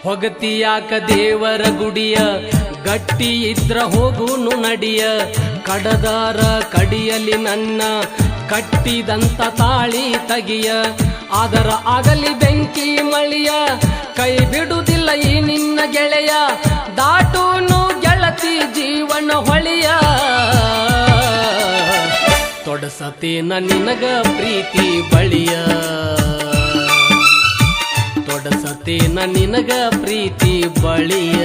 ಹೊಗತಿಯಾಕ ದೇವರ ಗುಡಿಯ ಗಟ್ಟಿ ಇದ್ರ ಹೋಗುನು ನಡಿಯ ಕಡದಾರ ಕಡಿಯಲಿ ನನ್ನ ಕಟ್ಟಿದಂತ ತಾಳಿ ತಗಿಯ ಆದರ ಆಗಲಿ ಬೆಂಕಿ ಮಳಿಯ ಕೈ ಬಿಡುವುದಿಲ್ಲ ಈ ನಿನ್ನ ಗೆಳೆಯ ದಾಟೂನು ಗೆಳತಿ ಜೀವನ ಹೊಳಿಯ ತೊಡಸತೇನ ನಿನಗ ಪ್ರೀತಿ ಬಳಿಯ ತೊಡಸತೇನ ನಿನಗ ಪ್ರೀತಿ ಬಳಿಯ